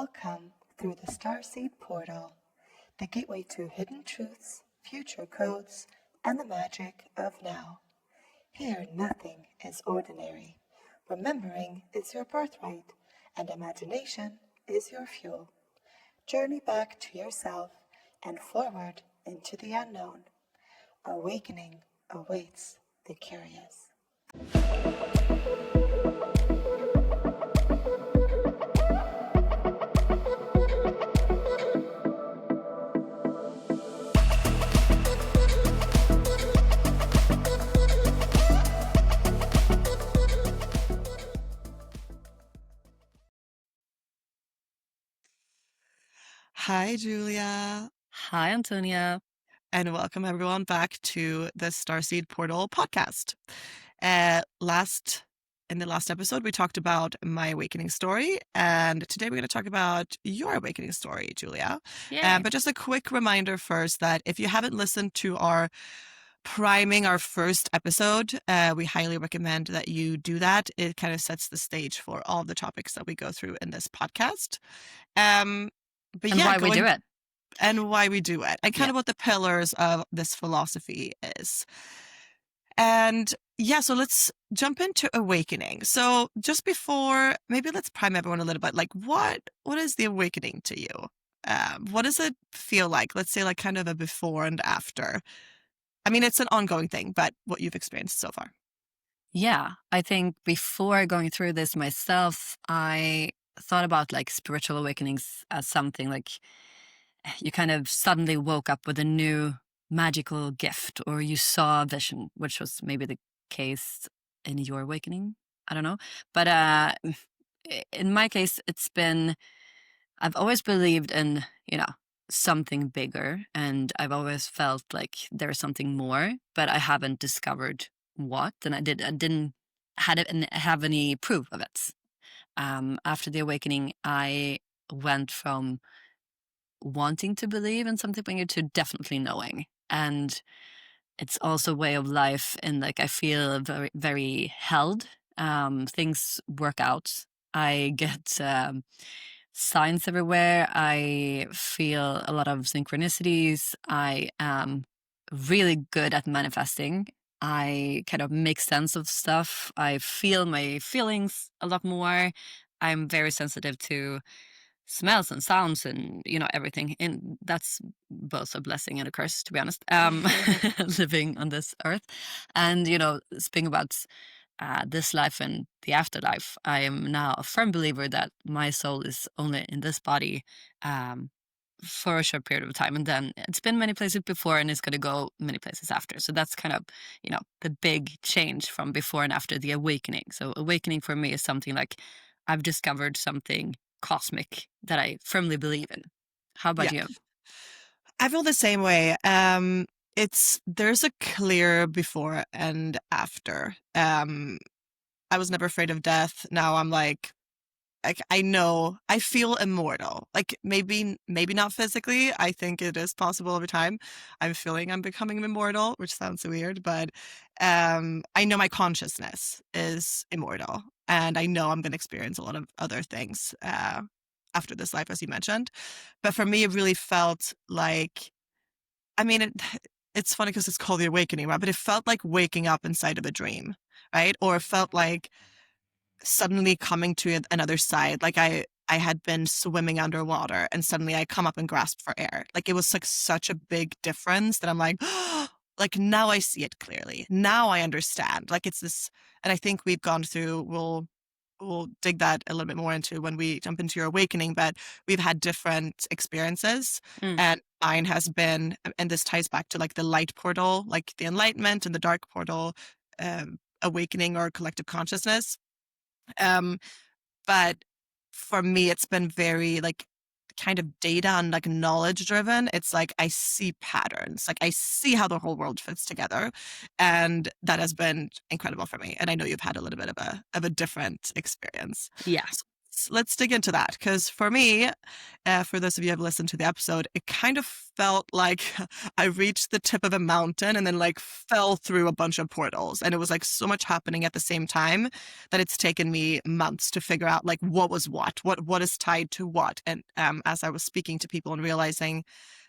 Welcome through the Starseed Portal, the gateway to hidden truths, future codes, and the magic of now. Here nothing is ordinary. Remembering is your birthright, and imagination is your fuel. Journey back to yourself and forward into the unknown. Awakening awaits the curious. Hi, Julia, Hi, Antonia. and welcome everyone back to the Starseed Portal podcast. In the last episode, we talked about my awakening story, and today we're going to talk about your awakening story, Julia. Yay. But just a quick reminder first that if you haven't listened to our first episode, we highly recommend that you do that. It kind of sets the stage for all the topics that we go through in this podcast. But and yeah, why we do it. And why we do it, and kind of what the pillars of this philosophy is. And yeah, so let's jump into awakening. So just before, maybe let's prime everyone a little bit. Like, what is the awakening to you? What does it feel like? Let's say like kind of a before and after. I mean, it's an ongoing thing, but what you've experienced so far. Yeah, I think before going through this myself, I thought about like spiritual awakenings as something like you kind of suddenly woke up with a new magical gift, or you saw a vision, which was maybe the case in your awakening. I don't know. But in my case, I've always believed in, something bigger, and I've always felt like there's something more, but I haven't discovered what, and I didn't have any proof of it. After the awakening, I went from wanting to believe in something bigger to definitely knowing, and it's also a way of life, and like I feel very, very held. Things work out. I get signs everywhere. I feel a lot of synchronicities. I am really good at manifesting. I kind of make sense of stuff. I feel my feelings a lot more. I'm very sensitive to smells and sounds and everything, and that's both a blessing and a curse, to be honest, living on this earth. And speaking about this life and the afterlife, I am now a firm believer that my soul is only in this body for a short period of time, and then it's been many places before and it's going to go many places after. So that's kind of the big change from before and after the awakening. So awakening for me is something like I've discovered something cosmic that I firmly believe in. How about you? I feel the same way. There's a clear before and after. I was never afraid of death. Now I'm like I know, I feel immortal. Like maybe not physically. I think it is possible over time. I'm feeling I'm becoming immortal, which sounds weird, but I know my consciousness is immortal, and I know I'm going to experience a lot of other things after this life, as you mentioned. But for me, it really felt like, I mean, it's funny because it's called the awakening, right? But it felt like waking up inside of a dream, right? Or it felt like suddenly coming to another side. Like I had been swimming underwater and suddenly I come up and grasp for air. Like it was like such a big difference that I'm like, like now I see it clearly. Now I understand. Like it's this, and I think we've gone through, we'll dig that a little bit more into when we jump into your awakening, but we've had different experiences. And mine has been, and this ties back to like the light portal, like the enlightenment, and the dark portal, awakening or collective consciousness. But for me, it's been very like kind of data and like knowledge driven. It's like I see patterns, like I see how the whole world fits together, and that has been incredible for me. And I know you've had a little bit of a different experience. Yeah. let's dig into that, because for me, for those of you who have listened to the episode, it kind of felt like I reached the tip of a mountain and then like fell through a bunch of portals, and it was like so much happening at the same time that it's taken me months to figure out like what was what is tied to what. And as I was speaking to people and realizing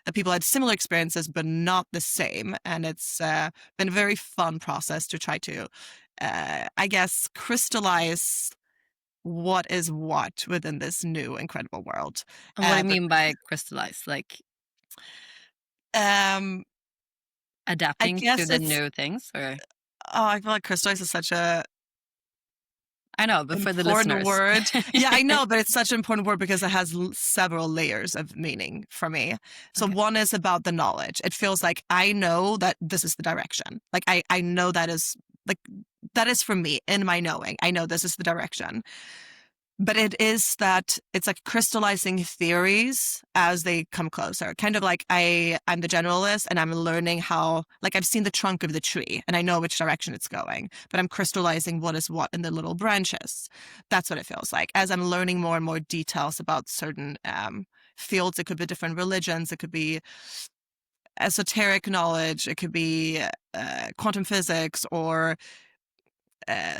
that people had similar experiences but not the same, and it's been a very fun process to try to, I guess, crystallize what is what within this new incredible world. And what do you But mean by crystallize? Like I adapting to guess the it's, new things, or I feel like crystallize is such a I know, but for the important listeners. word. Yeah, I know, but it's such an important word because it has several layers of meaning for me. So Okay. one is about the knowledge. It feels like I know that this is the direction. Like I know that is like, that is for me in my knowing. I know this is the direction. But it is that it's like crystallizing theories as they come closer. Kind of like I'm the generalist and I'm learning how, like I've seen the trunk of the tree and I know which direction it's going, but I'm crystallizing what is what in the little branches. That's what it feels like. As I'm learning more and more details about certain fields, it could be different religions, it could be esoteric knowledge, it could be quantum physics or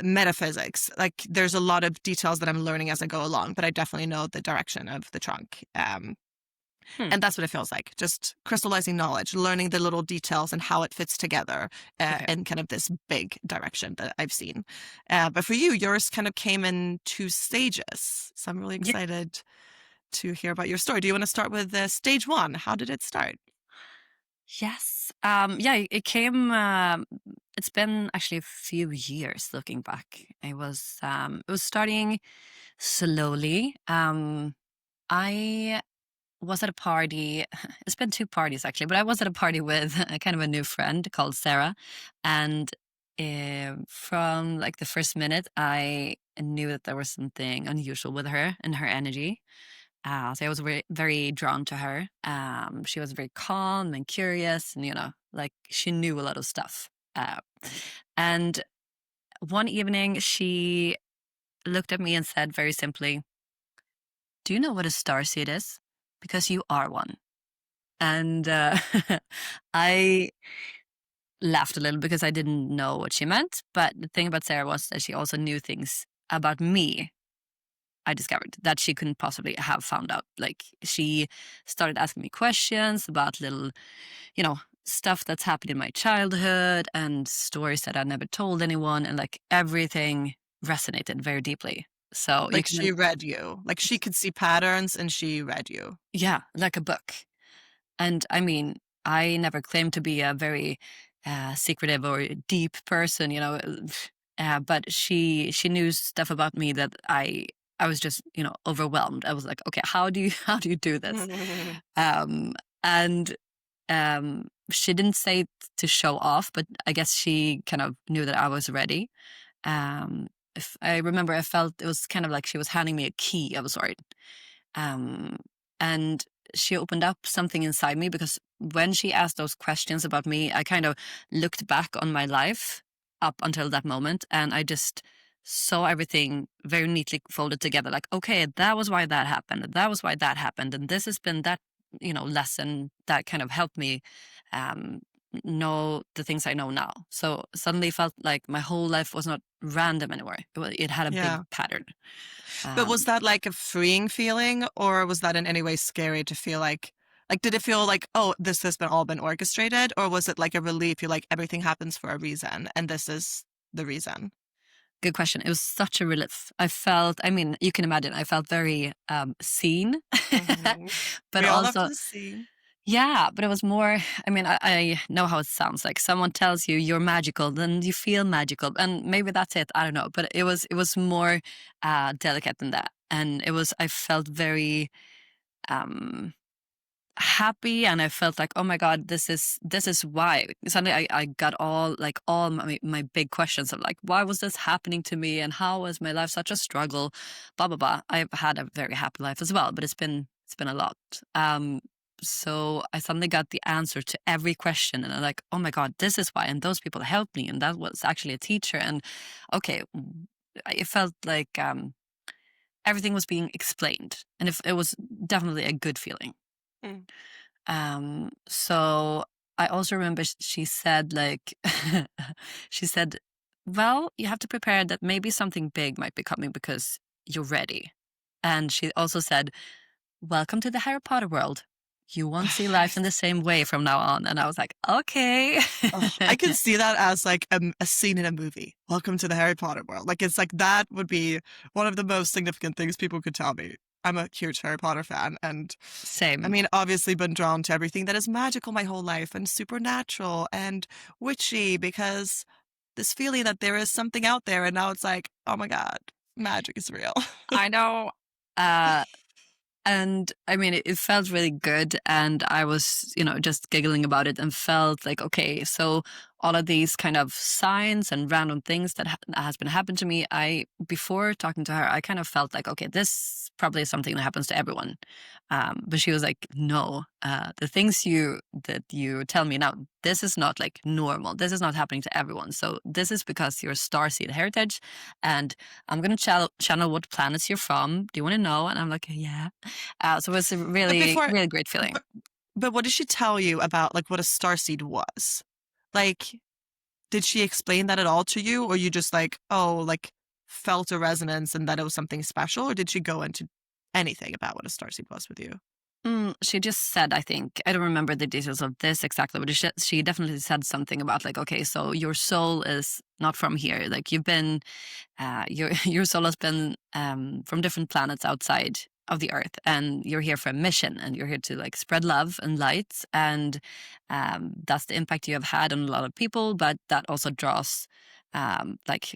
metaphysics. Like there's a lot of details that I'm learning as I go along, but I definitely know the direction of the trunk. Hmm. And that's what it feels like, just crystallizing knowledge, learning the little details and how it fits together Okay. in kind of this big direction that I've seen. But for you, yours kind of came in 2 stages. So I'm really Yeah. excited to hear about your story. Do you want to start with stage 1? How did it start? Yes. Yeah, it came it's been actually a few years looking back. It was starting slowly. I was at a party. It's been 2 parties actually, but I was at a party with a kind of a new friend called Sarah, and from like the first minute, I knew that there was something unusual with her and her energy. So I was very, very drawn to her. She was very calm and curious, and like she knew a lot of stuff. And one evening, she looked at me and said very simply, "Do you know what a starseed is? Because you are one." And I laughed a little because I didn't know what she meant. But the thing about Sarah was that she also knew things about me. I discovered that she couldn't possibly have found out. Like she started asking me questions about little, stuff that's happened in my childhood and stories that I never told anyone, and like everything resonated very deeply. So you Like can, she read you, like she could see patterns and she read you. yeah, like a book. And I mean, I never claimed to be a very secretive or deep person, but she knew stuff about me that I was just overwhelmed. I was like, okay, how do you how do you do this? And she didn't say it to show off, but I guess she kind of knew that I was ready. If I remember, I felt it was kind of like she was handing me a key of a sort. Um, and she opened up something inside me because when she asked those questions about me, I kind of looked back on my life up until that moment, and I just saw everything very neatly folded together. Like, okay, that was why that happened. That was why that happened. And this has been that, lesson that kind of helped me um, know the things I know now. So suddenly felt like my whole life was not random anymore. It had a big Yeah. pattern. But was Um, that like a freeing feeling, or was that in any way scary to feel like did it feel like, oh, this has been all been orchestrated, or was it like a relief? You like everything happens for a reason, and this is the reason. Good question. It was such a relief. I mean, you can imagine, I felt very seen, Hmm. but We all love also, to see. yeah, but it was more, I mean, I know how it sounds like someone tells you you're magical, then you feel magical. And maybe that's it. I don't know. But it was more delicate than that. And I felt very, um, happy, and I felt like, oh my god, this is why suddenly I got all my big questions of like, why was this happening to me and how was my life such a struggle, blah blah blah. I've had a very happy life as well, but it's been a lot. So I suddenly got the answer to every question, and I'm like, oh my god, this is why, and those people helped me, and that was actually a teacher. And okay, it felt like everything was being explained, and it was definitely a good feeling. So I also remember she said, like, she said, well, you have to prepare that maybe something big might be coming because you're ready. And she also said, welcome to the Harry Potter world. You won't see life in the same way from now on. And I was like, okay. I can see that as like a scene in a movie. Welcome to the Harry Potter world. Like, it's like that would be one of the most significant things people could tell me. I'm a huge Harry Potter fan, and Same. I mean, obviously been drawn to everything that is magical my whole life and supernatural and witchy, because this feeling that there is something out there, and now it's like, oh my God, magic is real. I know. And I mean, it felt really good. And I was, just giggling about it and felt like, okay, so all of these kind of signs and random things that has been happened to me, before talking to her, I kind of felt like, okay, this probably is something that happens to everyone. But she was like, no, the things that you tell me now, this is not like normal. This is not happening to everyone. So this is because you're starseed heritage, and I'm going to channel what planets you're from. Do you want to know? And I'm like, yeah. So it was a But really, before, really great feeling. but what did she tell you about like what a starseed was? Like, did she explain that at all to you, or you just like, oh, like felt a resonance and that it was something special, or did she go into anything about what a starseed was with you? She just said, I think, I don't remember the details of this exactly, but she definitely said something about like, okay, so your soul is not from here. Like you've been, your soul has been from different planets outside of the earth, and you're here for a mission, and you're here to like spread love and light, and that's the impact you have had on a lot of people, but that also draws like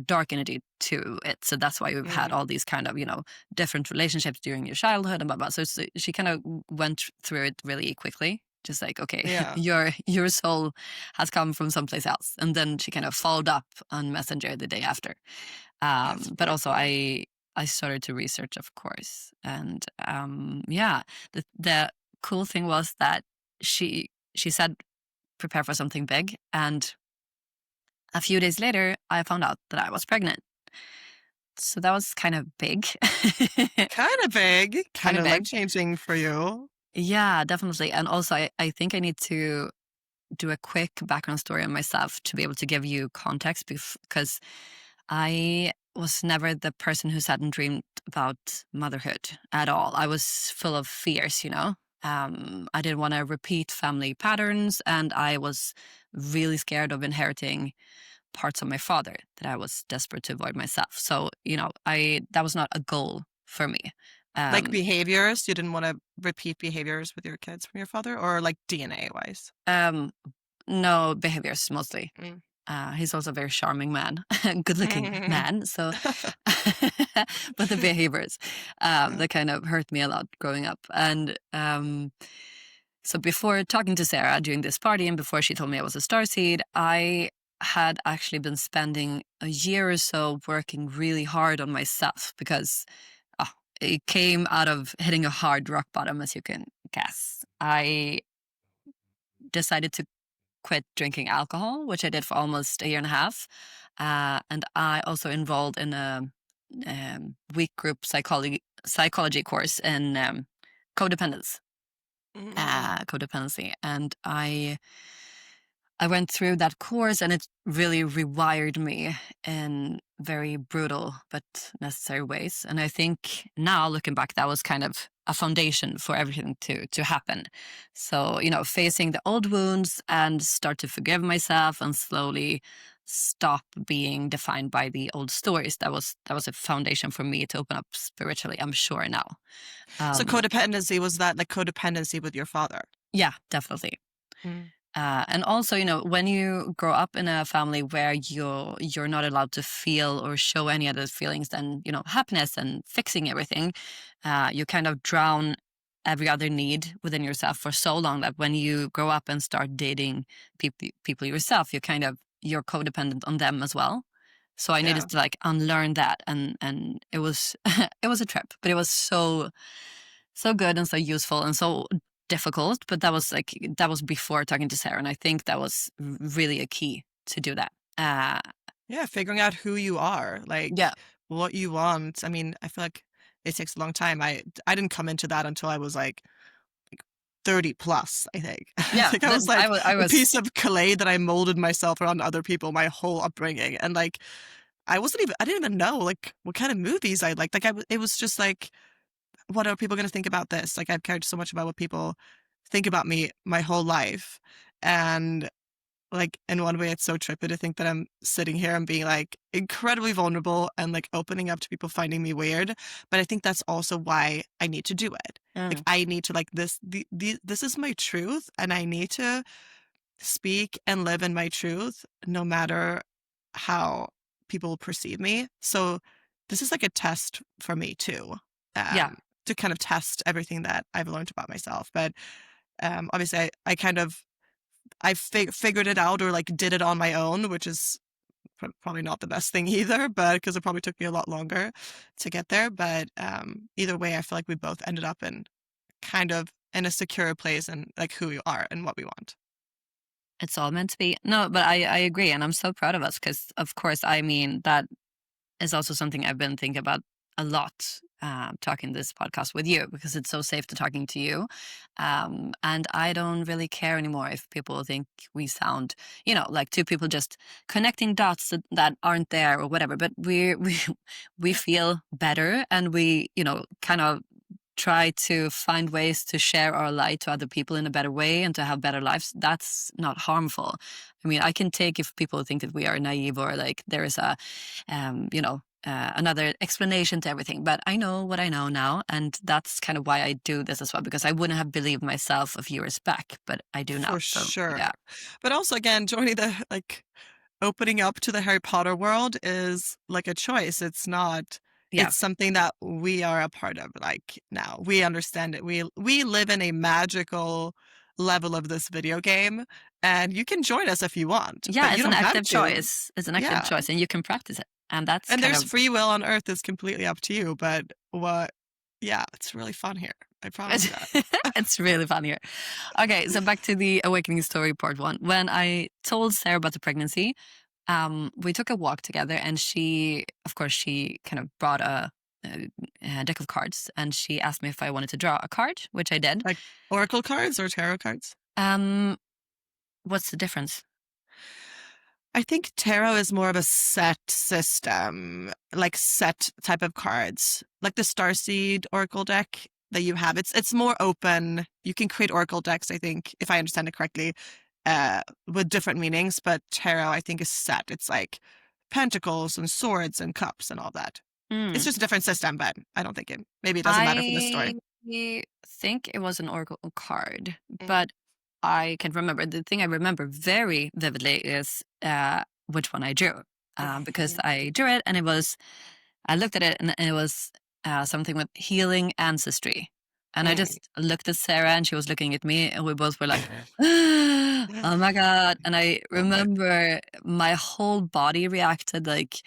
dark energy to it. So that's why we've had all these kind of, different relationships during your childhood and blah, blah. So she kind of went through it really quickly. Just like, okay, Yeah. your soul has come from someplace else. And then she kind of followed up on Messenger the day after. That's But really also cool. I started to research, of course. And yeah, the cool thing was that she said, prepare for something big. And a few days later, I found out that I was pregnant. So that was kind of big. Kind of big, Kind kind of of life big. changing for you. Yeah, definitely. And also, I think I need to do a quick background story on myself to be able to give you context, because I was never the person who sat and dreamed about motherhood at all. I was full of fears. I didn't want to repeat family patterns, and I was really scared of inheriting parts of my father that I was desperate to avoid myself. So, that was not a goal for me. Like behaviors, you didn't want to repeat behaviors with your kids from your father, or like DNA wise? No, behaviors mostly. Mm. He's also a very charming man, good looking man. So, but the behaviors that kind of hurt me a lot growing up. And so before talking to Sarah during this party, and before she told me I was a starseed, I had actually been spending a year or so working really hard on myself, because it came out of hitting a hard rock bottom, as you can guess. I decided to quit drinking alcohol, which I did for almost a year and a half. And I also enrolled in a week group psychology course in codependence, codependency. And I went through that course, and it really rewired me in very brutal but necessary ways. And I think now, looking back, that was kind of a foundation for everything to happen. So, facing the old wounds and start to forgive myself and slowly stop being defined by the old stories. That was a foundation for me to open up spiritually, I'm sure now. So codependency, was that like codependency with your father? Yeah, definitely. Mm. And also, when you grow up in a family where you're not allowed to feel or show any other feelings than happiness and fixing everything, you kind of drown every other need within yourself for so long that when you grow up and start dating people yourself, you're codependent on them as well. So I Yeah. needed to like unlearn that, and it was it was a trip, but it was so good and so useful and so difficult. But that was before talking to Sarah, and I think that was really a key to do that. Yeah, figuring out who you are. Like, Yeah. what you want. I mean, I feel like it takes a long time. I didn't come into that until I was like 30 plus, I think. I Yeah, think I was like I a was piece of clay that I molded myself around other people my whole upbringing. And like, I didn't even know like what kind of movies I liked. Like, it was just like, what are people going to think about this? Like, I've cared so much about what people think about me my whole life. And like, in one way, it's so trippy to think that I'm sitting here and being like incredibly vulnerable and like opening up to people finding me weird. But I think that's also why I need to do it. Like, Mm, I need to like this is my truth, and I need to speak and live in my truth no matter how people perceive me. So this is like a test for me too, yeah, to kind of test everything that I've learned about myself. But obviously, I kind of figured it out or like did it on my own, which is probably not the best thing either, but because it probably took me a lot longer to get there. But either way, I feel like we both ended up in kind of in a secure place and like who we are and what we want. it's all meant to be. No, but I agree, and I'm so proud of us because, of course, I mean that is also something I've been thinking about a lot. Talking this podcast with you because it's so safe to talking to you, and I don't really care anymore if people think we sound, like two people just connecting dots that aren't there or whatever. But we feel better, and we kind of try to find ways to share our light to other people in a better way and to have better lives. That's not harmful. I mean, I can take if people think that we are naive or like there is a another explanation to everything. But I know what I know now, and that's kind of why I do this as well, because I wouldn't have believed myself a few years back, but I do now. For So sure. yeah, But also, again, joining the like opening up to the Harry Potter world is like a choice. It's not, yeah, it's something that we are a part of. Like, now we understand it. We live in a magical level of this video game, and you can join us if you want, but yeah. you It's an don't have active to. choice. It's an active Yeah. choice, and you can practice it, and that's And kind there's of free will on Earth is completely up to you. But yeah, it's really fun here. I promise it's, you that. it's really fun here. Okay, so back to the awakening story part one. When I told Sarah about the pregnancy, we took a walk together, and of course, she kind of brought a deck of cards, and she asked me if I wanted to draw a card, which I did. Like oracle cards or tarot cards? Um, what's the difference? I think tarot is more of a set system, like set type of cards, like the Starseed Oracle deck that you have. It's more open. You can create Oracle decks, I think, if I understand it correctly, with different meanings. But tarot, I think, is set. It's like pentacles and swords and cups and all that. It's Mm. just a different system, but I don't think maybe it doesn't matter for this I story. think it was an oracle card, Mm. but I can't remember. The thing I remember very vividly is which one I drew, because I drew it, and I looked at it, and it was something with healing ancestry. And I Mm. just looked at Sarah, and she was looking at me, and we both were like, oh my God. And I Love it. remember my whole body reacted like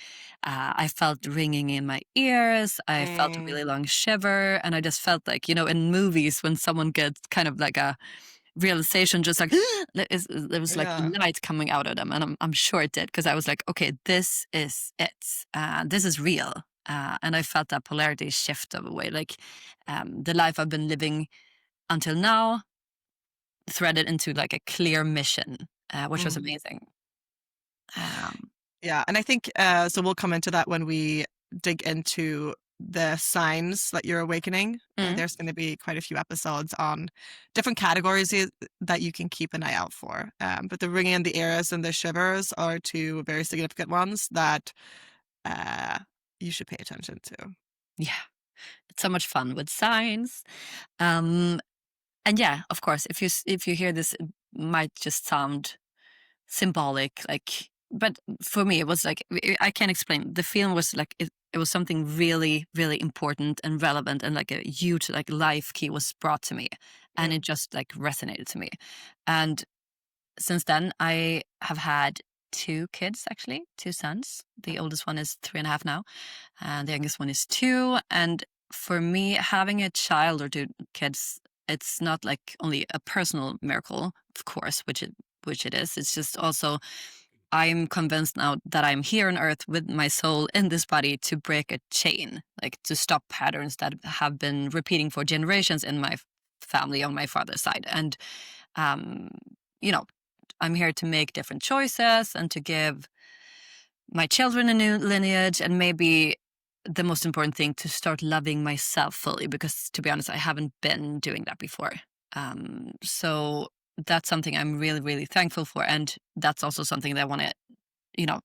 I felt ringing in my ears. I felt a Mm. really long shiver. And I just felt like, in movies when someone gets kind of like a realization, just like there was like Yeah. light coming out of them, and I'm sure it did because I was like, okay, this is it. This is real, and I felt that polarity shift of a way, like the life I've been living until now, threaded into like a clear mission, which was Mm. amazing. Um, Yeah, and I think so we'll come into that when we dig into the signs that you're awakening. mm, There's going to be quite a few episodes on different categories that you can keep an eye out for. But the ringing in the ears and the shivers are two very significant ones that uh, you should pay attention to. yeah, it's so much fun with signs. Um, and yeah, of course, if you hear this, it might just sound symbolic, like, but for me it was like I can't explain. The feeling was like it was something really really important and relevant, and like a huge like life key was brought to me, and Mm. it just like resonated to me. And since then I have had two kids, actually two sons. The oldest one is 3.5 now, and the youngest one is 2. And for me, having a child or two kids, it's not like only a personal miracle, of course, which it is. It's just also I'm convinced now that I'm here on earth with my soul in this body to break a chain, like to stop patterns that have been repeating for generations in my family on my father's side. And, um, you know, I'm here to make different choices and to give my children a new lineage, and maybe the most important thing, to start loving myself fully, because to be honest, I haven't been doing that before. So that's something I'm really, really thankful for. And that's also something that I want to,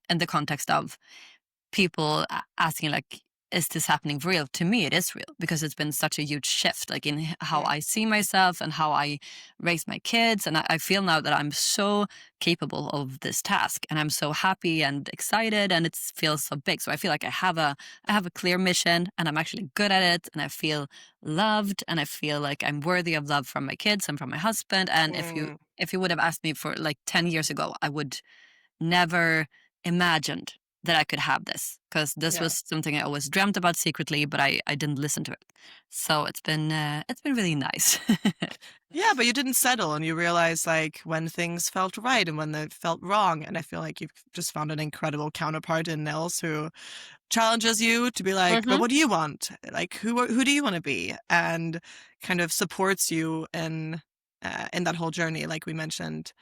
in the context of people asking, like, is this happening for real? To me, it is real, because it's been such a huge shift, like in how I see myself and how I raise my kids. And I feel now that I'm so capable of this task, and I'm so happy and excited, and it feels so big. So I feel like I have a clear mission, and I'm actually good at it, and I feel loved, and I feel like I'm worthy of love from my kids and from my husband. And if you would have asked me for like 10 years ago, I would never imagined that I could have this, because this Yeah. was something I always dreamt about secretly, but I didn't listen to it. So it's been really nice. Yeah, but you didn't settle, and you realized like when things felt right and when they felt wrong. And I feel like you've just found an incredible counterpart in Nils who challenges you to be like, but Hmm. what do you want? Like, who do you want to be? And kind of supports you in that whole journey, like we mentioned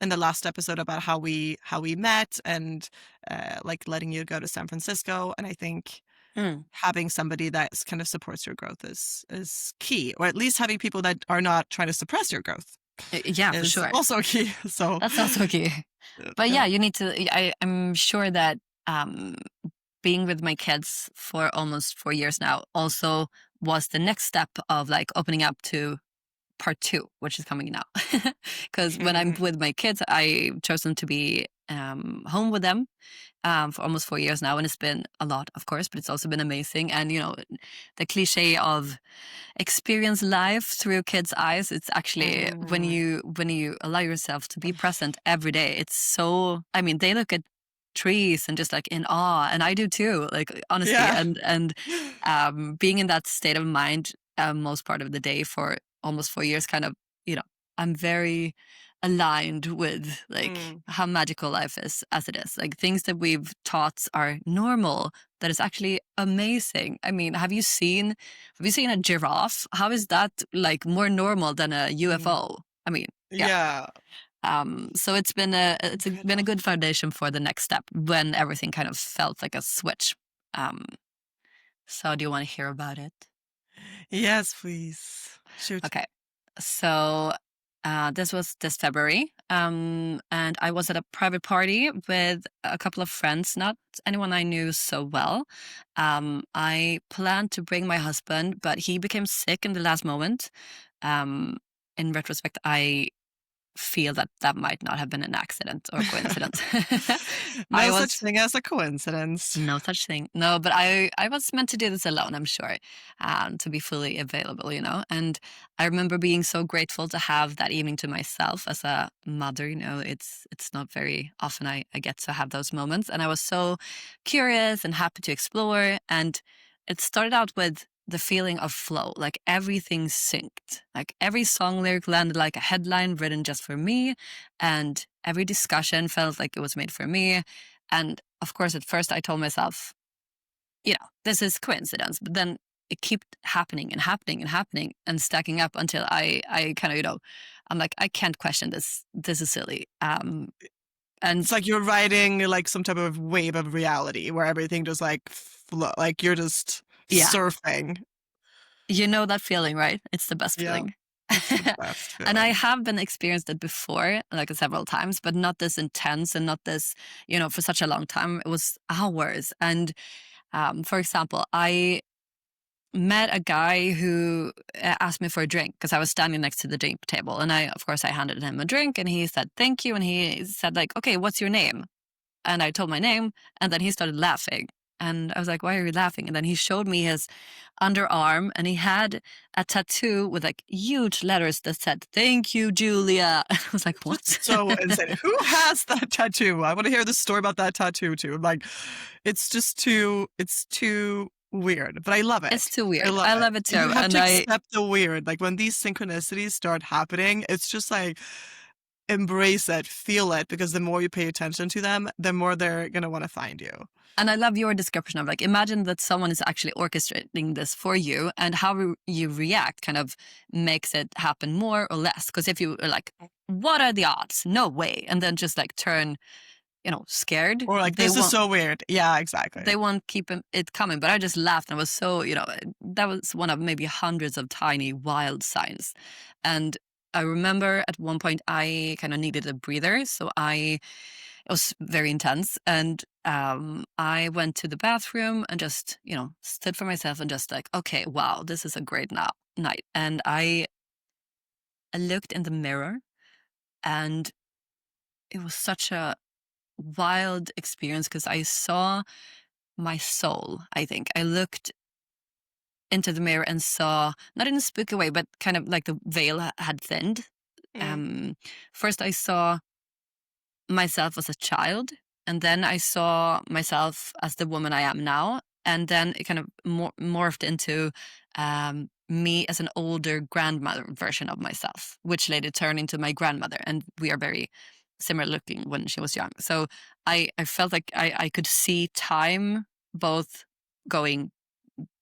in the last episode about how we met, and like letting you go to San Francisco. And I think Mm. having somebody that kind of supports your growth is key, or at least having people that are not trying to suppress your growth Yeah, for is sure. also key. So That's also key. But yeah. yeah, you need to. I'm sure that um, being with my kids for almost 4 years now also was the next step of like opening up to part 2, which is coming now. Because when I'm with my kids, I chosen to be home with them for almost 4 years now, and it's been a lot, of course, but it's also been amazing. And the cliche of experience life through kids' eyes, it's actually when you allow yourself to be present every day. It's so, I mean, they look at trees and just like in awe, and I do too, like honestly. Yeah. And being in that state of mind most part of the day for almost 4 years, kind of, I'm very aligned with like how magical life is as it is. Like things that we've taught are normal, that is actually amazing. I mean, have you seen a giraffe? How is that like more normal than a UFO? I mean, yeah. Yeah. So it's been been a Incredible. good foundation for the next step when everything kind of felt like a switch. Um, so do you want to hear about it? Yes, please. Shoot. Okay. So this was this February, and I was at a private party with a couple of friends, not anyone I knew so well. I planned to bring my husband, but he became sick in the last moment. Um, in retrospect, I feel that that might not have been an accident or coincidence. I No such was thing as a coincidence. No such thing. No, but I was meant to do this alone, I'm sure, to be fully available. And I remember being so grateful to have that evening to myself as a mother. It's not very often I get to have those moments. And I was so curious and happy to explore. And it started out with the feeling of flow, like everything synced. Like every song lyric landed like a headline written just for me. And every discussion felt like it was made for me. And of course, at first I told myself, this is coincidence, but then it kept happening and happening and happening and stacking up until I kind of, I'm like, I can't question this. This is silly. And It's like you're riding like some type of wave of reality where everything just like like you're just yeah, surfing. you know that feeling, right? It's the best Yeah. feeling. It's the best And I feeling. have been experienced it before, like several times, but not this intense and not this, for such a long time. It was hours. And for example, I met a guy who asked me for a drink because I was standing next to the drink table. And of course, I handed him a drink and he said, thank you. And he said like, okay, what's your name? And I told my name, and then he started laughing. And I was like, why are you laughing? And then he showed me his underarm, and he had a tattoo with like huge letters that said, thank you, Julia. And I was like, what? So insane. Who has that tattoo? I want to hear the story about that tattoo too. Like, it's too weird, but I love it. It's too weird. I love I it. love it You too. have And to accept the weird. Like when these synchronicities start happening, it's just like embrace it, feel it, because the more you pay attention to them, the more they're going to want to find you. And I love your description of like, imagine that someone is actually orchestrating this for you, and how you react kind of makes it happen more or less. Because if you are like, what are the odds? No way. And then just like turn, scared. Or like, this is so weird. Yeah, exactly. They won't keep it coming. But I just laughed and was so, that was one of maybe hundreds of tiny wild signs. And I remember at one point I kind of needed a breather. So it was very intense. And I went to the bathroom and just, stood for myself and just like, okay, wow, this is a great night. And I looked in the mirror, and it was such a wild experience because I saw my soul, I think. I looked into the mirror and saw, not in a spooky way, but kind of like the veil had thinned. First I saw myself as a child, and then I saw myself as the woman I am now, and then it kind of morphed into me as an older grandmother version of myself, which later turned into my grandmother, and we are very similar looking when she was young. So I felt like I could see time both going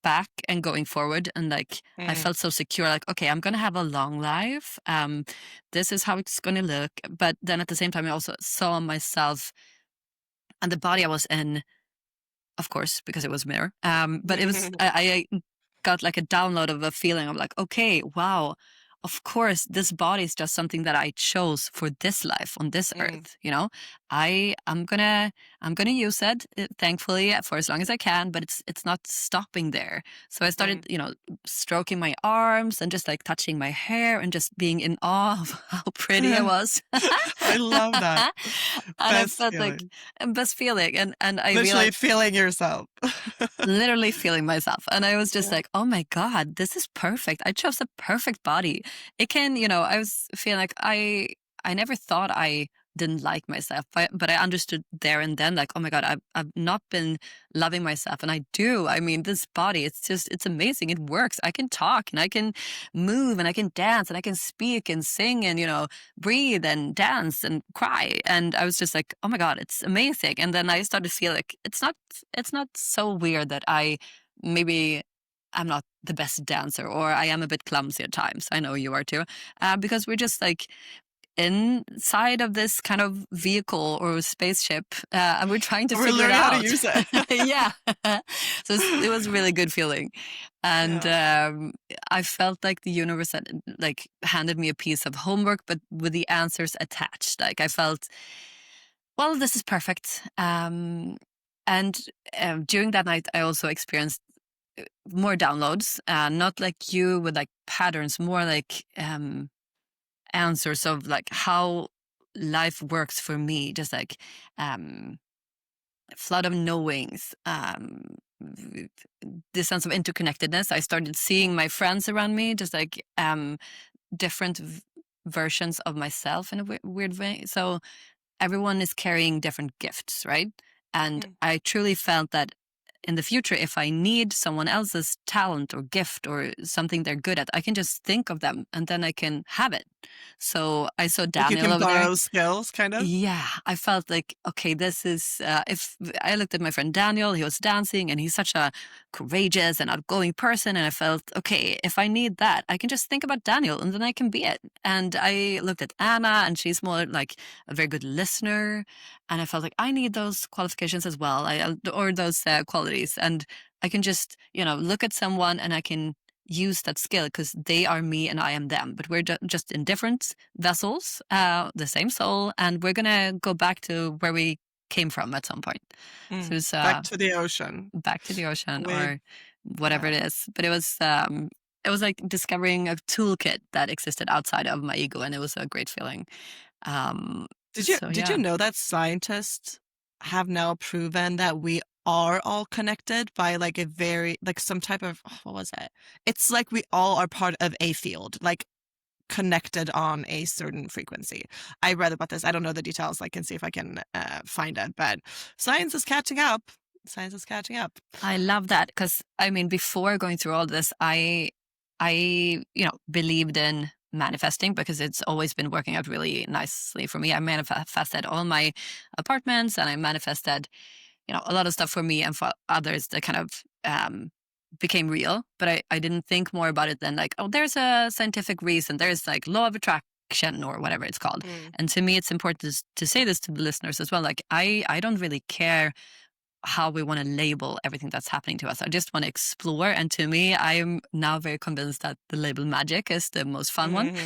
back and going forward, and like I felt so secure, like, okay, I'm gonna have a long life, this is how it's gonna look. But then at the same time I also saw myself and the body I was in, of course, because it was a mirror, but it was I got like a download of a feeling of like, okay, wow, of course this body is just something that I chose for this life on this earth. I'm gonna use it, thankfully, for as long as I can, but it's not stopping there. So I started stroking my arms and just like touching my hair and just being in awe of how pretty I was. I love that. And I felt like best feeling, and I literally realized, feeling yourself. literally feeling myself. And I was just like, oh my God, this is perfect. I chose a perfect body. It can, I was feeling like I never thought I didn't like myself, but I understood there and then, like, oh my God, I've not been loving myself, and I do. I mean, this body, it's amazing. It works. I can talk and I can move and I can dance and I can speak and sing and breathe and dance and cry. And I was just like, oh my God, it's amazing. And then I started to feel like it's not so weird that I'm not the best dancer, or I am a bit clumsy at times. I know you are too, because we're just like inside of this kind of vehicle or spaceship, and we're trying to figure it out. How to use it. Yeah. So it was a really good feeling. And I felt like the universe had like handed me a piece of homework, but with the answers attached. Like I felt, well, this is perfect. And during that night, I also experienced more downloads, not like you with like patterns, more like answers of like how life works for me, just like flood of knowings, this sense of interconnectedness. I started seeing my friends around me, just like different versions of myself in a weird way. So everyone is carrying different gifts, right? And I truly felt that in the future, if I need someone else's talent or gift or something they're good at, I can just think of them and then I can have it. So I saw Daniel over there. You can borrow skills, kind of? Yeah. I felt like, okay, this is, if I looked at my friend Daniel, he was dancing and he's such a courageous and outgoing person. And I felt, okay, if I need that, I can just think about Daniel and then I can be it. And I looked at Anna and she's more like a very good listener. And I felt like I need those qualifications as well, or those qualities. And I can just, look at someone and I can use that skill because they are me and I am them. But we're just in different vessels, the same soul. And we're going to go back to where we came from at some point. So it's, back to the ocean. Back to the ocean or whatever it is. But it was like discovering a toolkit that existed outside of my ego. And it was a great feeling. Did you know that scientists have now proven that we are all connected by like a very, like some type of, what was it? It's like we all are part of a field, like connected on a certain frequency. I read about this. I don't know the details. I can see if I can find it, but science is catching up. Science is catching up. I love that because, I mean, before going through all this, I believed in manifesting, because it's always been working out really nicely for me. I manifested all my apartments, and I manifested, a lot of stuff for me and for others that kind of became real. But I didn't think more about it than like, oh, there's a scientific reason. There's like law of attraction or whatever it's called. And to me, it's important to say this to the listeners as well. Like, I don't really care how we want to label everything that's happening to us. I just want to explore. And to me, I am now very convinced that the label magic is the most fun one.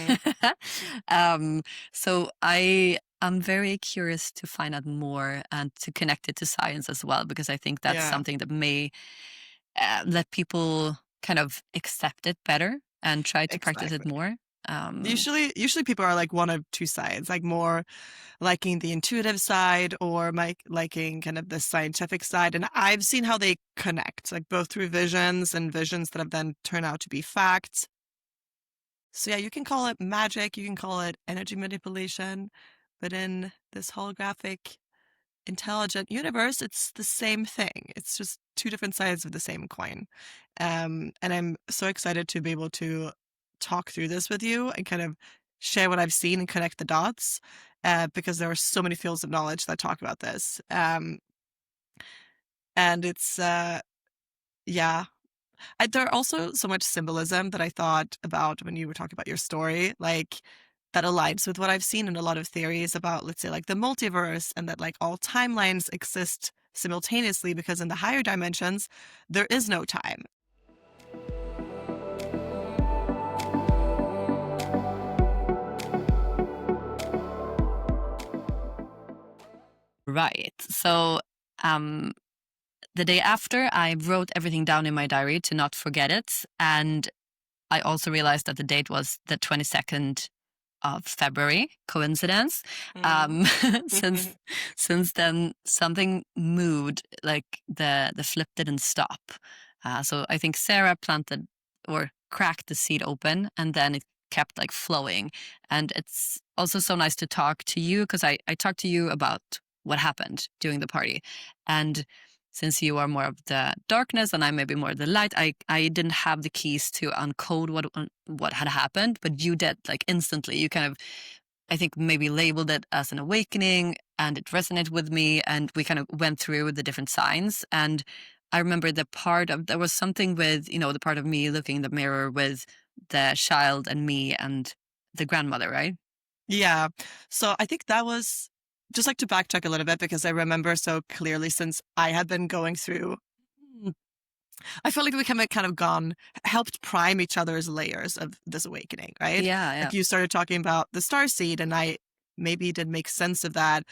So I'm very curious to find out more and to connect it to science as well, because I think that's something that may let people kind of accept it better and try to practice it more. Usually people are like one of two sides, like more liking the intuitive side or liking kind of the scientific side. And I've seen how they connect, like both through visions and visions that have then turned out to be facts. So yeah, you can call it magic, you can call it energy manipulation, but in this holographic intelligent universe, it's the same thing. It's just two different sides of the same coin. And I'm so excited to be able to talk through this with you and kind of share what I've seen and connect the dots, because there are so many fields of knowledge that talk about this. And it's, there are also so much symbolism that I thought about when you were talking about your story, like that aligns with what I've seen in a lot of theories about, let's say, like the multiverse, and that like all timelines exist simultaneously, because in the higher dimensions, there is no time. Right. So the day after, I wrote everything down in my diary to not forget it. And I also realized that the date was the 22nd of February. Coincidence? Since then, something moved, like the flip didn't stop. So I think Sarah planted or cracked the seed open, and then it kept like flowing. And it's also so nice to talk to you, because I talked to you about what happened during the party. And since you are more of the darkness and I maybe more of the light, I didn't have the keys to uncode what had happened, but you did, like instantly. You kind of, I think, maybe labeled it as an awakening, and it resonated with me, and we kind of went through the different signs. And I remember there was something with, the part of me looking in the mirror with the child and me and the grandmother, right? Yeah. So I think that was, just like to backtrack a little bit, because I remember so clearly, since I had been going through, I feel like we kind of helped prime each other's layers of this awakening, right? Yeah. Like you started talking about the starseed, and I maybe did make sense of that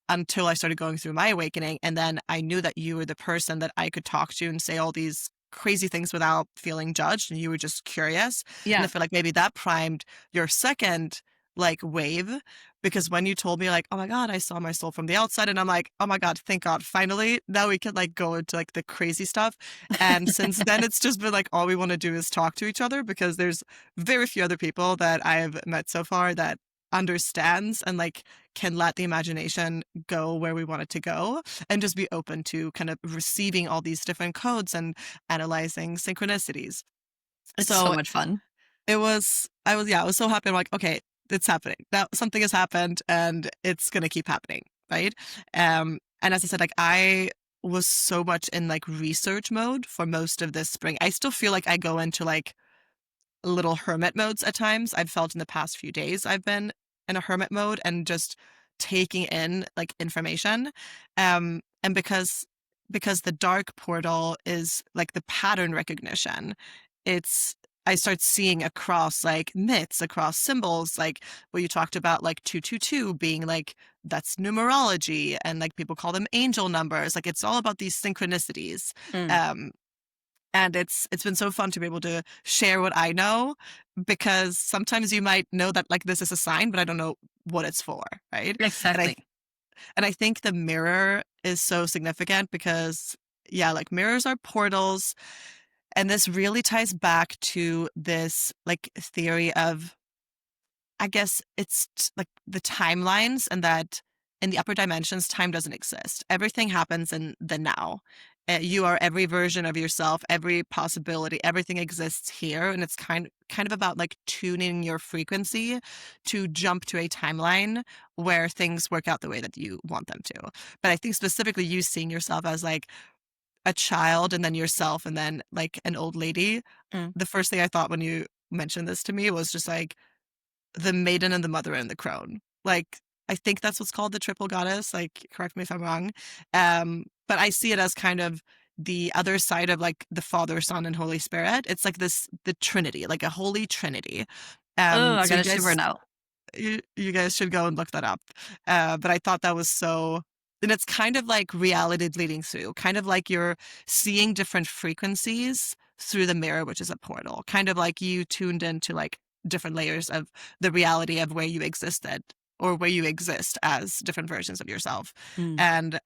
until I started going through my awakening. And then I knew that you were the person that I could talk to and say all these crazy things without feeling judged, and you were just curious. Yeah. And I feel like maybe that primed your second like wave, because when you told me like, oh my God, I saw my soul from the outside, and I'm like, oh my God, thank God, finally, now we can like go into like the crazy stuff. And since then, it's just been like, all we want to do is talk to each other, because there's very few other people that I've met so far that understands and like can let the imagination go where we want it to go, and just be open to kind of receiving all these different codes and analyzing synchronicities. It's so much fun. I was so happy. I'm like, okay, it's happening. That something has happened, and it's going to keep happening. Right. And as I said, like I was so much in like research mode for most of this spring. I still feel like I go into like little hermit modes at times. I've felt in the past few days I've been in a hermit mode and just taking in like information. And because the dark portal is like the pattern recognition, I start seeing across like myths, across symbols, like what you talked about, like 222 being like, that's numerology, and like people call them angel numbers. Like it's all about these synchronicities. And it's been so fun to be able to share what I know, because sometimes you might know that like this is a sign, but I don't know what it's for, right? Exactly. And I think the mirror is so significant, because like mirrors are portals. And this really ties back to this like theory of, I guess it's like the timelines, and that in the upper dimensions, time doesn't exist. Everything happens in the now. you are every version of yourself, every possibility, everything exists here, and it's kind of about like tuning your frequency to jump to a timeline where things work out the way that you want them to. But I think specifically you seeing yourself as like a child and then yourself and then like an old lady, Mm. the first thing I thought when you mentioned this to me was just like the maiden and the mother and the crone. Like, I think that's what's called the triple goddess. Like, correct me if I'm wrong. But I see it as kind of the other side of like the Father, Son, and Holy Spirit. It's like the Trinity, like a holy Trinity. Oh, I So got a shiver now. you guys should go and look that up. But I thought that was so, and it's kind of like reality bleeding through, kind of like you're seeing different frequencies through the mirror, which is a portal, kind of like you tuned into like different layers of the reality of where you existed or where you exist as different versions of yourself. Mm. And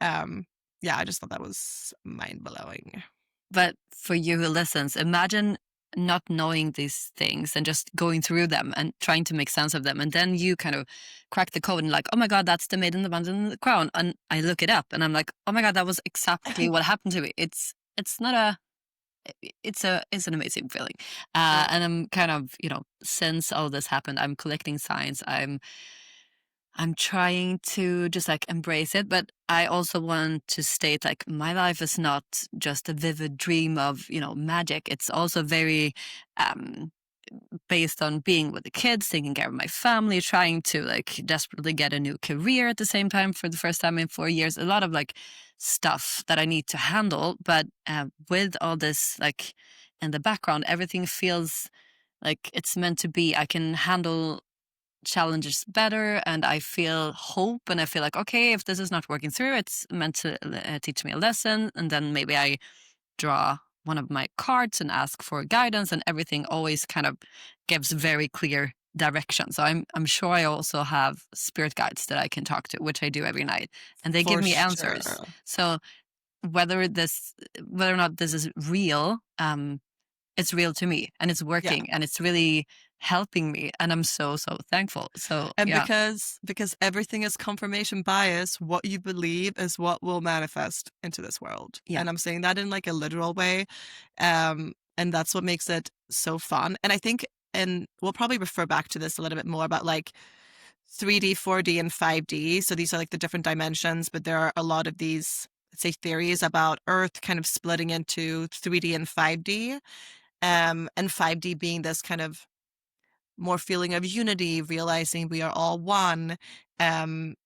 yeah, I just thought that was mind blowing. But for you who listens, imagine not knowing these things and just going through them and trying to make sense of them. And then you kind of crack the code and like, oh my God, that's the maiden, the bundle, and the crown. And I look it up and I'm like, oh my God, that was exactly what happened to me. It's not a, it's an amazing feeling. Yeah. And I'm kind of, since all this happened, I'm collecting signs. I'm trying to just like embrace it, but I also want to state like my life is not just a vivid dream of, magic. It's also very um, based on being with the kids, taking care of my family, trying to like desperately get a new career at the same time for the first time in 4 years. A lot of like stuff that I need to handle, but with all this like in the background, everything feels like it's meant to be. I can handle challenges better and I feel hope and I feel like, okay, if this is not working through, it's meant to teach me a lesson. And then maybe I draw one of my cards and ask for guidance, and everything always kind of gives very clear direction. So I'm sure I also have spirit guides that I can talk to, which I do every night, and they give For me answers. sure. So whether or not this is real, it's real to me and it's Yeah. working and it's really helping me, and I'm so thankful. So And yeah. because everything is confirmation bias, what you believe is what will manifest into this world. Yeah. And I'm saying that in like a literal way. And that's what makes it so fun. And I think, and we'll probably refer back to this a little bit more about like 3D, 4D, and 5D. So these are like the different dimensions, but there are a lot of these, let's say, theories about Earth kind of splitting into 3D and 5D. And 5D being this kind of more feeling of unity, realizing we are all one. And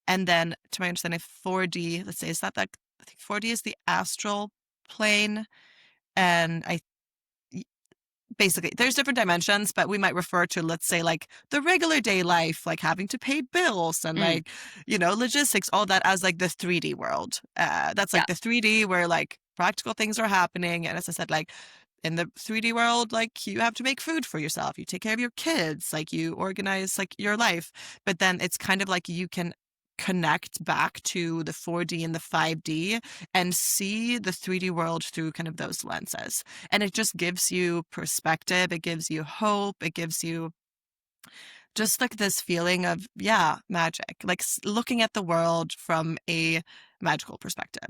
then, to my understanding, 4D, let's say, is that like, I think 4D is the astral plane. And basically, there's different dimensions, but we might refer to, let's say, like the regular day life, like having to pay bills and Mm. like, logistics, all that as like the 3D world. That's like Yeah. the 3D where like practical things are happening. And as I said, like, in the 3D world, like you have to make food for yourself, you take care of your kids, like you organize like your life. But then it's kind of like you can connect back to the 4D and the 5D and see the 3D world through kind of those lenses. And it just gives you perspective, it gives you hope, it gives you just like this feeling of, yeah, magic, like looking at the world from a magical perspective.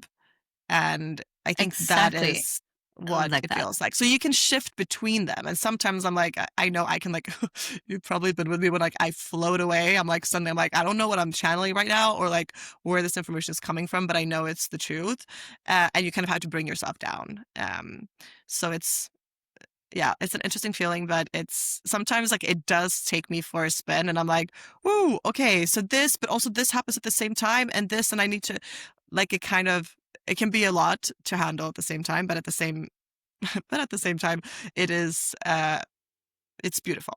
And I think that Exactly. is what Like it that. feels like. So you can shift between them. And sometimes I'm like, I know I can like, you've probably been with me when like I float away. I'm like, suddenly I'm like, I don't know what I'm channeling right now or like where this information is coming from, but I know it's the truth. And you kind of have to bring yourself down. So it's an interesting feeling, but it's sometimes like it does take me for a spin and I'm like, whoa, okay, so this, but also this happens at the same time and this, and I need to like it can be a lot to handle at the same time, but at the same time, it is it's beautiful.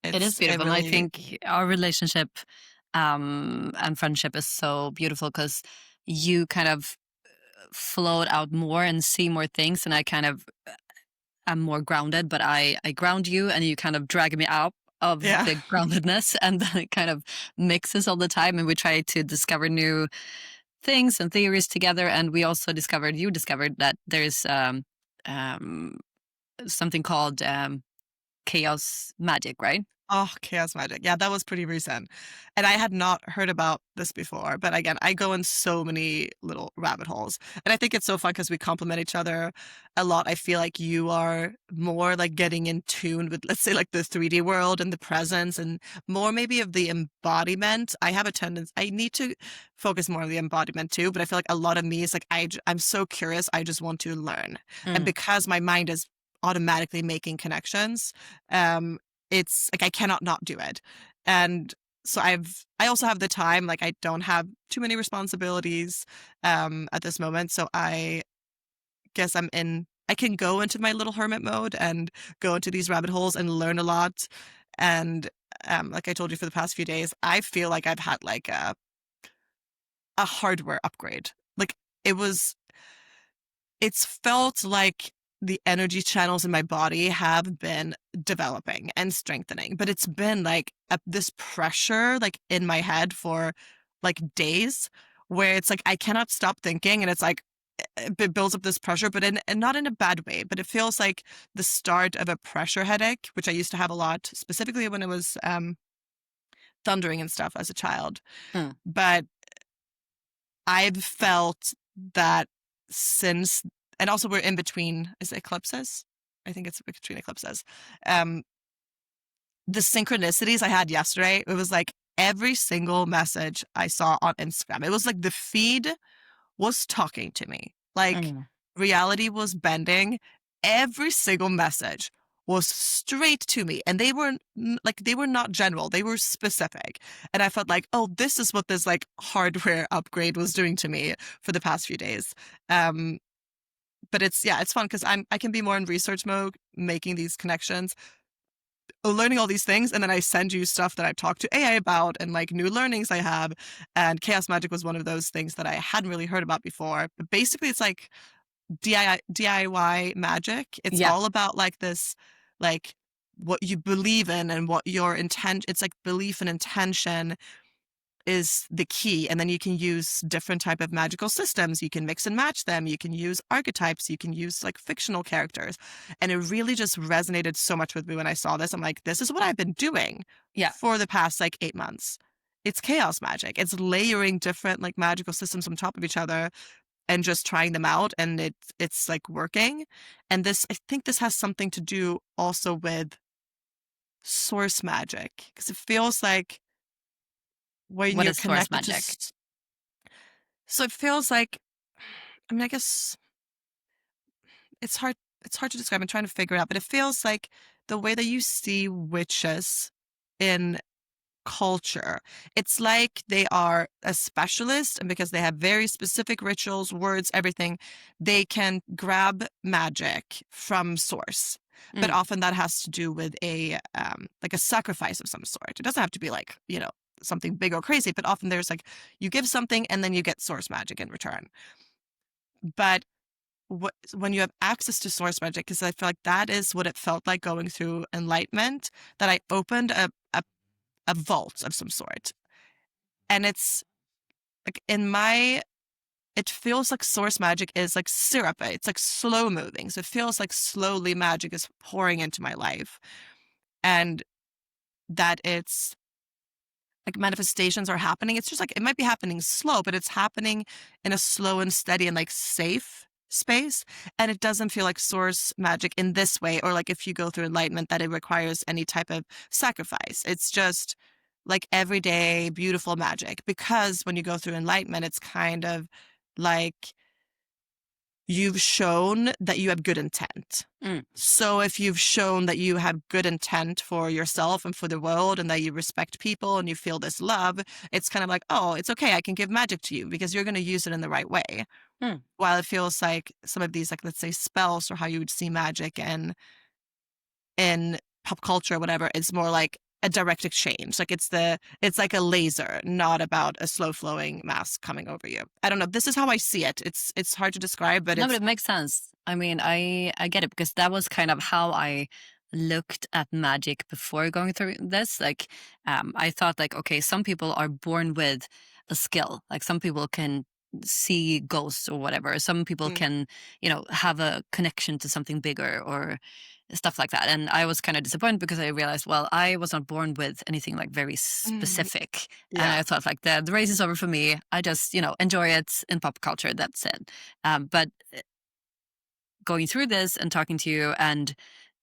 It is It beautiful. And I really, think our relationship and friendship is so beautiful because you kind of float out more and see more things, and I kind of am more grounded, but I ground you and you kind of drag me out of yeah. the groundedness, and then it kind of mixes all the time, and we try to discover new things and theories together. And we also you discovered that there's um, something called chaos magic, right? Oh, chaos magic. Yeah, that was pretty recent. And I had not heard about this before. But again, I go in so many little rabbit holes. And I think it's so fun because we complement each other a lot. I feel like you are more like getting in tune with, let's say, like the 3D world and the presence and more maybe of the embodiment. I have a tendency, I need to focus more on the embodiment too. But I feel like a lot of me is like, I'm so curious. I just want to learn. And Mm. because my mind is automatically making connections, it's like I cannot not do it. And so I also have the time, like I don't have too many responsibilities at this moment. So I guess I can go into my little hermit mode and go into these rabbit holes and learn a lot. And like I told you for the past few days, I feel like I've had like a hardware upgrade. Like it was it's felt like the energy channels in my body have been developing and strengthening, but it's been like this pressure like in my head for like days where it's like I cannot stop thinking and it's like it builds up this pressure, but and not in a bad way, but it feels like the start of a pressure headache, which I used to have a lot, specifically when it was thundering and stuff as a child. Mm. But I've felt that since, and also we're in between, is it eclipses? I think it's between eclipses. Um, the synchronicities I had yesterday, it was like every single message I saw on Instagram. It was like the feed was talking to me. Like Mm. reality was bending. Every single message was straight to me. And they were like, they were not general, they were specific. And I felt like, oh, this is what this like hardware upgrade was doing to me for the past few days. Um, but it's fun because I can be more in research mode, making these connections, learning all these things, and then I send you stuff that I've talked to AI about and like new learnings I have. And chaos magic was one of those things that I hadn't really heard about before. But basically, it's like DIY magic. It's Yeah. all about like this, like what you believe in and what your intent. It's like belief and intention is the key, and then you can use different type of magical systems. You can mix and match them. You can use archetypes. You can use like fictional characters. And it really just resonated so much with me when I saw this. I'm like, this is what I've been doing Yeah. for the past like 8 months. It's chaos magic. It's layering different like magical systems on top of each other and just trying them out, and it's like working. And this, I think this has something to do also with source magic, because it feels like when What you're is source connected to magic? so it feels like, I mean, I guess it's hard to describe. I'm trying to figure it out, but it feels like the way that you see witches in culture. It's like they are a specialist, and because they have very specific rituals, words, everything, they can grab magic from source. But Mm. often that has to do with a like a sacrifice of some sort. It doesn't have to be like, something big or crazy, but often there's like you give something and then you get source magic in return. But when you have access to source magic, because I feel like that is what it felt like going through enlightenment, that I opened a vault of some sort. And it's like it feels like source magic is like syrup. It's like slow moving. So it feels like slowly magic is pouring into my life. And that it's like manifestations are happening. It's just like it might be happening slow, but it's happening in a slow and steady and like safe space. And it doesn't feel like source magic in this way, or like if you go through enlightenment, that it requires any type of sacrifice. It's just like everyday beautiful magic, because when you go through enlightenment, it's kind of like you've shown that you have good intent. Mm. So if you've shown that you have good intent for yourself and for the world, and that you respect people and you feel this love, it's kind of like, oh, it's okay, I can give magic to you because you're going to use it in the right way. Mm. While it feels like some of these, like, let's say spells, or how you would see magic in pop culture or whatever, it's more like a direct exchange. Like it's like a laser, not about a slow flowing mass coming over you. I don't know. This is how I see it. It's hard to describe, but No, but it's it makes sense. I mean, I get it, because that was kind of how I looked at magic before going through this. Like, I thought like, okay, some people are born with a skill. Like some people can see ghosts or whatever. Some people mm, can, have a connection to something bigger, or stuff like that. And I was kind of disappointed because I realized, well, I was not born with anything like very specific. And Yeah. I thought like the race is over for me. I just, enjoy it in pop culture. That's it. But going through this and talking to you and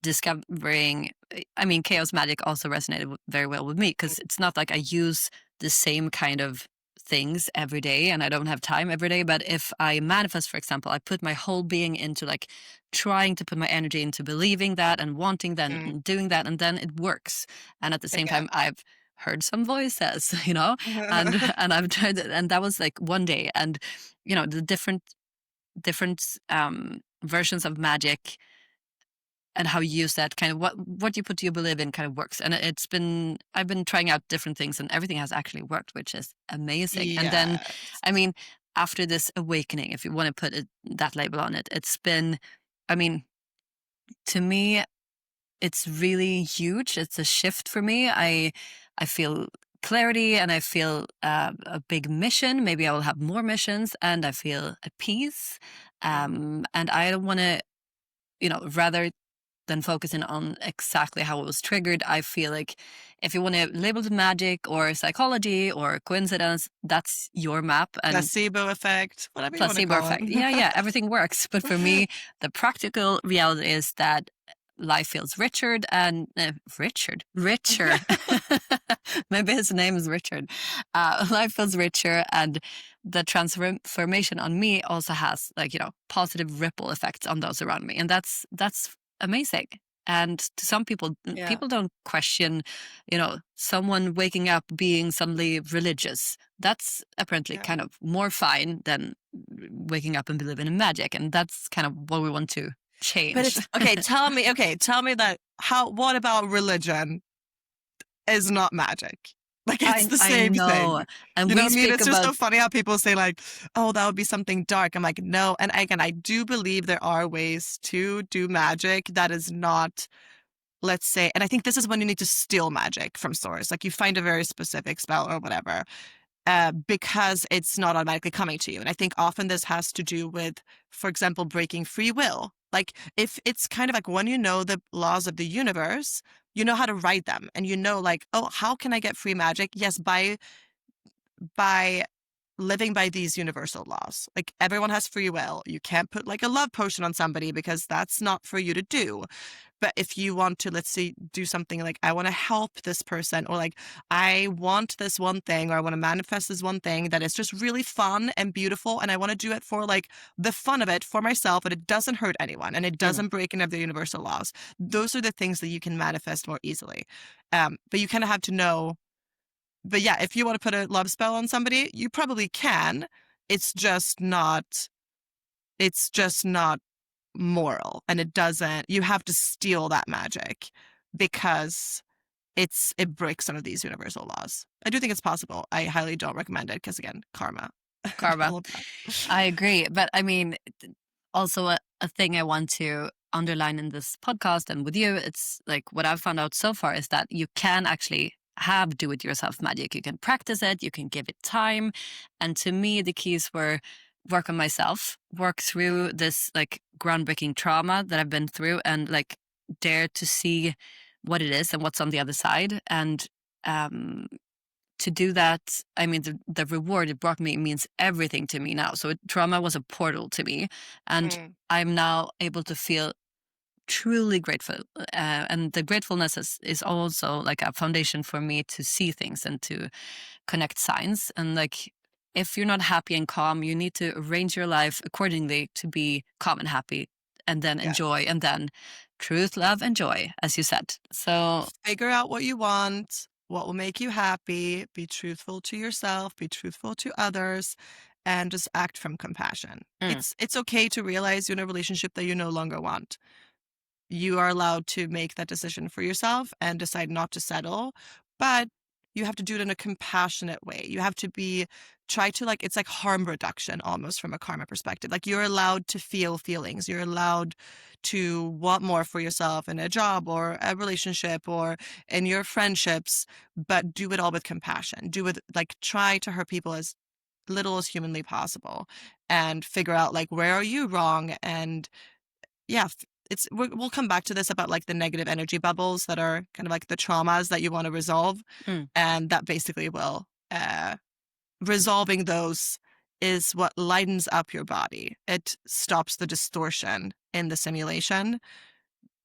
discovering, I mean, chaos magic also resonated very well with me, because it's not like I use the same kind of things every day and I don't have time every day. But if I manifest, for example, I put my whole being into like trying to put my energy into believing that and wanting that and doing that, and then it works. And at the same time, I've heard some voices, and I've tried it, and that was like one day. And the different versions of magic and how you use that, kind of what you put you believe in kind of works. And I've been trying out different things, and everything has actually worked, which is amazing. And then, Yes. I mean, after this awakening, if you want to put that label on it, it's been, I mean, to me, it's really huge. It's a shift for me. I feel clarity, and I feel a big mission. Maybe I will have more missions, and I feel at peace. And I don't want to, rather than focusing on exactly how it was triggered, I feel like if you want to label it magic or psychology or coincidence, that's your map. And Placebo effect, whatever you want to placebo call effect. it. Yeah, everything works. But for me, the practical reality is that life feels richer. Maybe his name is Richard. Life feels richer, and the transformation on me also has like positive ripple effects on those around me, and that's amazing. And to some people, Yeah. people don't question, someone waking up being suddenly religious. That's apparently kind of more fine than waking up and believing in magic, and that's kind of what we want to change. But it's okay. Tell me that what about religion is not magic? Like, it's the I same know. thing. And You know we what I mean? speak It's just about so funny how people say like, oh, that would be something dark. I'm like, no. And again, I do believe there are ways to do magic that is not, let's say, and I think this is when you need to steal magic from source. Like, you find a very specific spell or whatever, because it's not automatically coming to you. And I think often this has to do with, for example, breaking free will. Like, if it's kind of like when you know the laws of the universe, you know how to write them, and you know, like, oh, how can I get free magic? Yes, by living by these universal laws. Like, everyone has free will. You can't put like a love potion on somebody because that's not for you to do. But if you want to, let's say, do something like, I want to help this person, or like, I want this one thing, or I want to manifest this one thing that is just really fun and beautiful, and I want to do it for like the fun of it for myself, and it doesn't hurt anyone, and it doesn't break any of the universal laws. Those are the things that you can manifest more easily. But you kind of have to know. But yeah, if you want to put a love spell on somebody, you probably can. It's just not. It's just not moral, and you have to steal that magic because it breaks some of these universal laws. I do think it's possible. I highly don't recommend it because, again, karma. karma. All of that. I agree. But I mean, also a thing I want to underline in this podcast and with you, it's like what I've found out so far is that you can actually have do-it-yourself magic. You can practice it, you can give it time. And to me, the keys were work on myself, work through this like groundbreaking trauma that I've been through, and like dare to see what it is and what's on the other side. And um to do that, I mean, the reward it brought me means everything to me now. So trauma was a portal to me, and I'm now able to feel truly grateful. And the gratefulness is also like a foundation for me to see things and to connect signs. And like, if you're not happy and calm, you need to arrange your life accordingly to be calm and happy, and then enjoy, and then truth, love, and joy, as you said. So Figure out what you want, what will make you happy, be truthful to yourself, be truthful to others, and just act from compassion. It's okay to realize you're in a relationship that you no longer want. You are allowed to make that decision for yourself and decide not to settle, but you have to do it in a compassionate way. You have to try to, like, it's like harm reduction almost from a karma perspective. Like, you're allowed to feel feelings. You're allowed to want more for yourself in a job or a relationship or in your friendships, but do it all with compassion. Try to hurt people as little as humanly possible and figure out, like, where are you wrong? And yeah, we'll come back to this about like the negative energy bubbles that are kind of like the traumas that you want to resolve. And that basically will, resolving those is what lightens up your body. It stops the distortion in the simulation,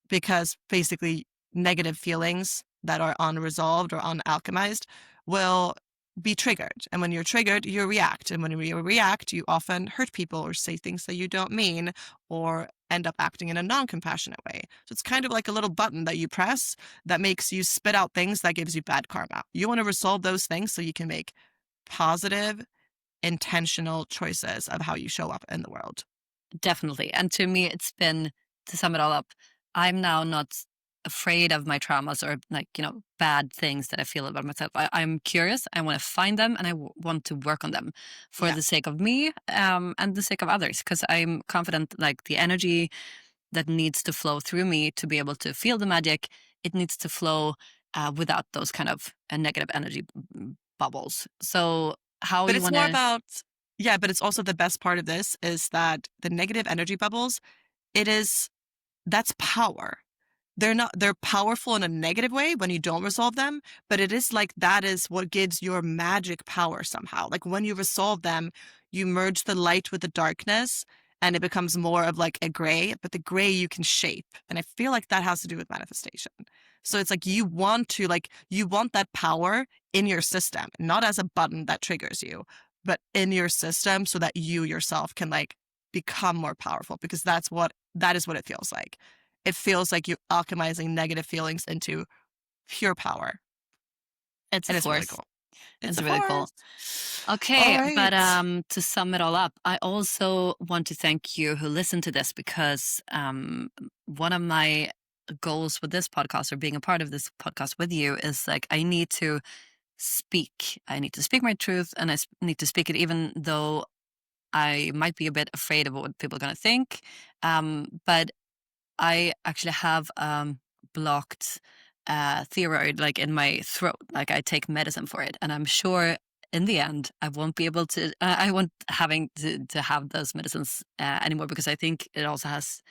because basically negative feelings that are unresolved or unalchemized will be triggered. And when you're triggered, you react. And when you react, you often hurt people or say things that you don't mean, or end up acting in a non-compassionate way. So it's kind of like a little button that you press that makes you spit out things that gives you bad karma. You want to resolve those things so you can make positive, intentional choices of how you show up in the world. Definitely. And to me, it's been, to sum it all up, I'm now not afraid of my traumas or like, bad things that I feel about myself. I'm curious. I want to find them, and I want to work on them for the sake of me, and the sake of others, because I'm confident like the energy that needs to flow through me to be able to feel the magic, it needs to flow without those kind of negative energy bubbles. So how But you it's want more to... about, but it's also the best part of this is that the negative energy bubbles, that's power. They're powerful in a negative way when you don't resolve them, but it is like that is what gives your magic power somehow. Like when you resolve them, you merge the light with the darkness, and it becomes more of like a gray, but the gray you can shape. And I feel like that has to do with manifestation. So it's like you want that power in your system, not as a button that triggers you, but in your system, so that you yourself can like become more powerful, because that is what it feels like. It feels like you're alchemizing negative feelings into pure power. It's a And it's really force. cool. It's A really cool. force. All Okay, but right. to sum it all up, I also want to thank you who listened to this, because one of my goals with this podcast, or being a part of this podcast with you, is like I need to speak. I need to speak my truth, and I need to speak it even though I might be a bit afraid of what people are going to think. But I actually have blocked thyroid, like in my throat. Like I take medicine for it, and I'm sure in the end I won't be able to. I won't having to have those medicines anymore, because I think it also has.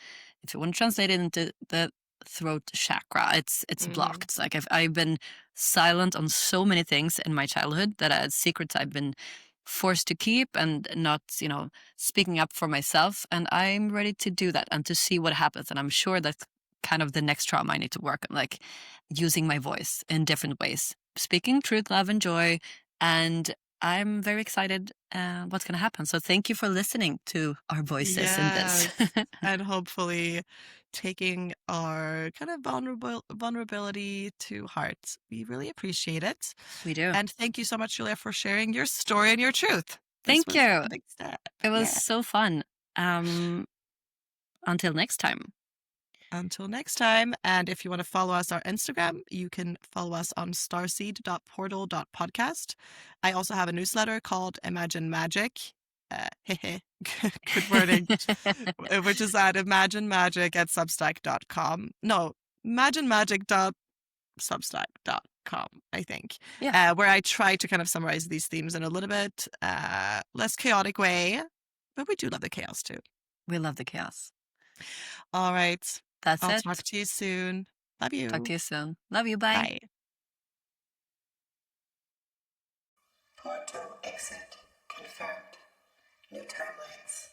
If you want to translate it into the throat chakra, it's Mm-hmm. blocked. Like I've been silent on so many things in my childhood that secrets I've been forced to keep, and not speaking up for myself, and I'm ready to do that and to see what happens. And I'm sure that's kind of the next trauma I need to work on, like using my voice in different ways, speaking truth, love, and joy. And I'm very excited what's going to happen. So thank you for listening to our voices in this. Yes. And hopefully taking our kind of vulnerability to heart. We really appreciate it. We do. And thank you so much, Julia, for sharing your story and your truth. This Thank was you. a big step. It was Yeah. so fun. Until next time. Until next time. And if you want to follow us on Instagram, you can follow us on starseed.portal.podcast. I also have a newsletter called Imagine Magic. Good wording. Which is at imaginemagic@substack.com. No, imaginemagic.substack.com, I think. Yeah. Where I try to kind of summarize these themes in a little bit less chaotic way. But we do love the chaos too. We love the chaos. All right. That's I'll it. talk to you soon. Love you. Talk to you soon. Love you. Bye. Bye. Portal exit confirmed. New timelines.